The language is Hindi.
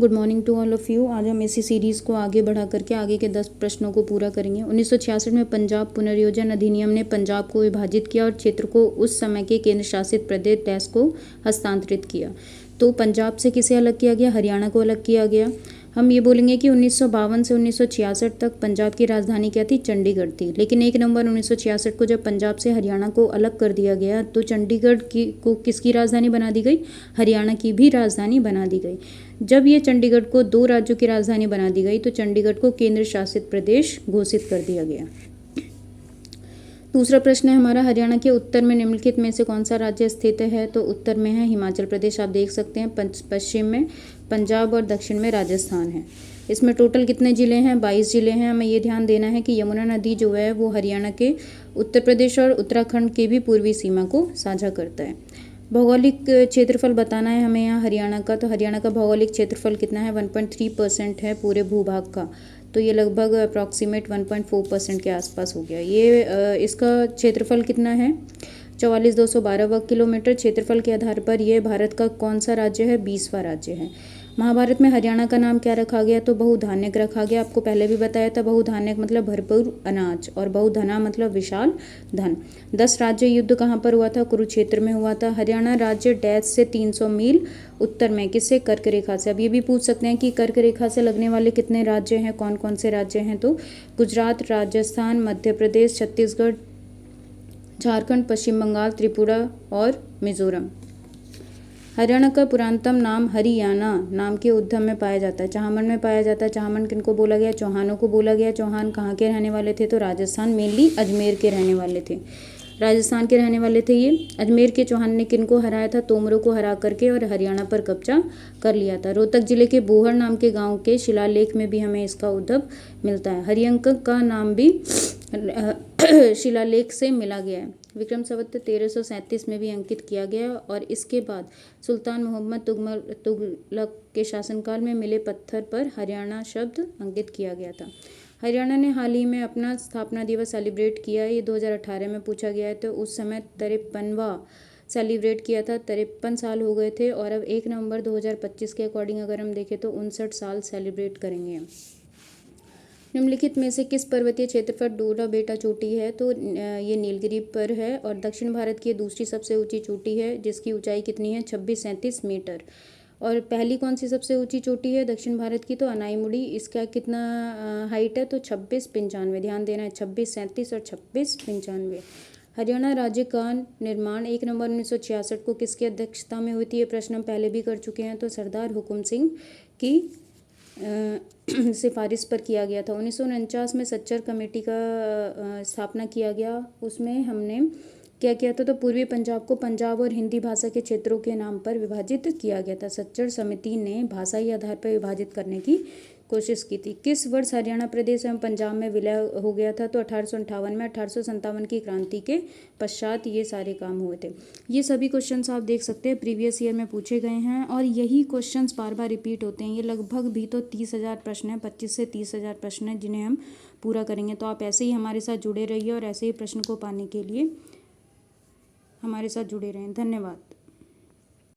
Good morning to all of you. आज हम इसी सीरीज़ को आगे बढ़ा करके आगे के 10 प्रश्नों को पूरा करेंगे। 1966 में पंजाब पुनर्योजन अधिनियम ने पंजाब को विभाजित किया और क्षेत्र को उस समय के केंद्र शासित प्रदेश डैश को हस्तांतरित किया। तो पंजाब से किसे अलग किया गया? हरियाणा को अलग किया गया। हम ये बोलेंगे कि 1952 से 1966 तक पंजाब की राजधानी क्या थी? चंडीगढ़ थी। लेकिन 1 नवंबर 1966 को जब पंजाब से हरियाणा को अलग कर दिया गया तो चंडीगढ़ को किसकी राजधानी बना दी गई? हरियाणा की भी राजधानी बना दी गई। जब ये चंडीगढ़ को 2 राज्यों की राजधानी बना दी गई तो चंडीगढ़ को केंद्र शासित प्रदेश घोषित कर दिया गया। दूसरा प्रश्न है हमारा, हरियाणा के उत्तर में निम्नलिखित में से कौन सा राज्य स्थित है? तो उत्तर में है हिमाचल प्रदेश, आप देख सकते हैं। पश्चिम में पंजाब और दक्षिण में राजस्थान है। इसमें टोटल कितने ज़िले हैं? 22 ज़िले हैं। हमें ये ध्यान देना है कि यमुना नदी जो है वो हरियाणा के उत्तर प्रदेश और उत्तराखंड के भी पूर्वी सीमा को साझा करता है। भौगोलिक क्षेत्रफल बताना है हमें यहाँ हरियाणा का। तो हरियाणा का भौगोलिक क्षेत्रफल कितना है? 1.3% है पूरे भूभाग का। तो ये लगभग अप्रॉक्सीमेट 1.4% के आसपास हो गया। ये इसका क्षेत्रफल कितना है? 44,212 वर्ग किलोमीटर। क्षेत्रफल के आधार पर यह भारत का कौन सा राज्य है? 20वां राज्य है। महाभारत में हरियाणा का नाम क्या रखा गया? तो बहुधान्यक रखा गया। आपको पहले भी बताया था, बहुधान्यक मतलब भरपूर अनाज और बहुधना मतलब विशाल धन। 10 राज्य युद्ध कहाँ पर हुआ था? कुरुक्षेत्र में हुआ था। हरियाणा राज्य डैश से 300 मील उत्तर में, किससे? कर्क रेखा से। अब ये भी पूछ सकते हैं कि कर्क रेखा से लगने वाले कितने राज्य हैं, कौन कौन से राज्य हैं? तो गुजरात, राजस्थान, मध्य प्रदेश, छत्तीसगढ़, झारखंड, पश्चिम बंगाल, त्रिपुरा और मिजोरम। हरियाणा का पुरातनतम नाम हरियाणा नाम के उद्गम में पाया जाता है, चाहमन में पाया जाता है। चाहमन किनको बोला गया? चौहानों को बोला गया। चौहान कहाँ के रहने वाले थे? तो राजस्थान, मेनली अजमेर के रहने वाले थे। राजस्थान के रहने वाले थे ये। अजमेर के चौहान ने किनको हराया था? तोमरों को हरा करके और हरियाणा पर कब्जा कर लिया था। रोहतक जिले के बोहर नाम के गांव के शिलालेख में भी हमें इसका उद्भव मिलता है। हरिअंक का नाम भी शिलालेख से मिला गया है। विक्रम संवत 1337 में भी अंकित किया गया और इसके बाद सुल्तान मोहम्मद तुगलक के शासनकाल में मिले पत्थर पर हरियाणा शब्द अंकित किया गया था। हरियाणा ने हाल ही में अपना स्थापना दिवस सेलिब्रेट किया। ये 2018 में पूछा गया है। तो उस समय 53वां सेलिब्रेट किया था। 53 साल हो गए थे और अब 1 नवंबर 2025 के अकॉर्डिंग अगर हम देखें तो 59 साल सेलिब्रेट करेंगे हम। निम्नलिखित में से किस पर्वतीय क्षेत्र पर डोरा बेटा चोटी है? तो ये नीलगिरी पर है और दक्षिण भारत की दूसरी सबसे ऊंची चोटी है जिसकी ऊंचाई कितनी है? 2637 मीटर। और पहली कौन सी सबसे ऊंची चोटी है दक्षिण भारत की? तो अनाईमुड़ी। इसका कितना हाइट है? तो 2695। ध्यान देना है, 2637 और 2695। हरियाणा राज्य का निर्माण 1 नवंबर 1966 को किसकी अध्यक्षता में हुई थी? ये प्रश्न हम पहले भी कर चुके हैं। तो सरदार हुकुम सिंह की सिफारिश पर किया गया था। 1949 में सच्चर कमेटी का स्थापना किया गया। उसमें हमने क्या किया था? तो पूर्वी पंजाब को पंजाब और हिंदी भाषा के क्षेत्रों के नाम पर विभाजित किया गया था। सच्चर समिति ने भाषाई आधार पर विभाजित करने की कोशिश की थी। किस वर्ष हरियाणा प्रदेश एवं पंजाब में विलय हो गया था? तो 1858 में। 1857 की क्रांति के पश्चात ये सारे काम हुए थे। ये सभी क्वेश्चंस आप देख सकते हैं प्रीवियस ईयर में पूछे गए हैं और यही क्वेश्चंस बार बार रिपीट होते हैं। ये लगभग भी तो 30,000 प्रश्न हैं, 25 से 30,000 प्रश्न हैं जिन्हें हम पूरा करेंगे। तो आप ऐसे ही हमारे साथ जुड़े रहिए और ऐसे ही प्रश्न को पाने के लिए हमारे साथ जुड़े रहें। धन्यवाद।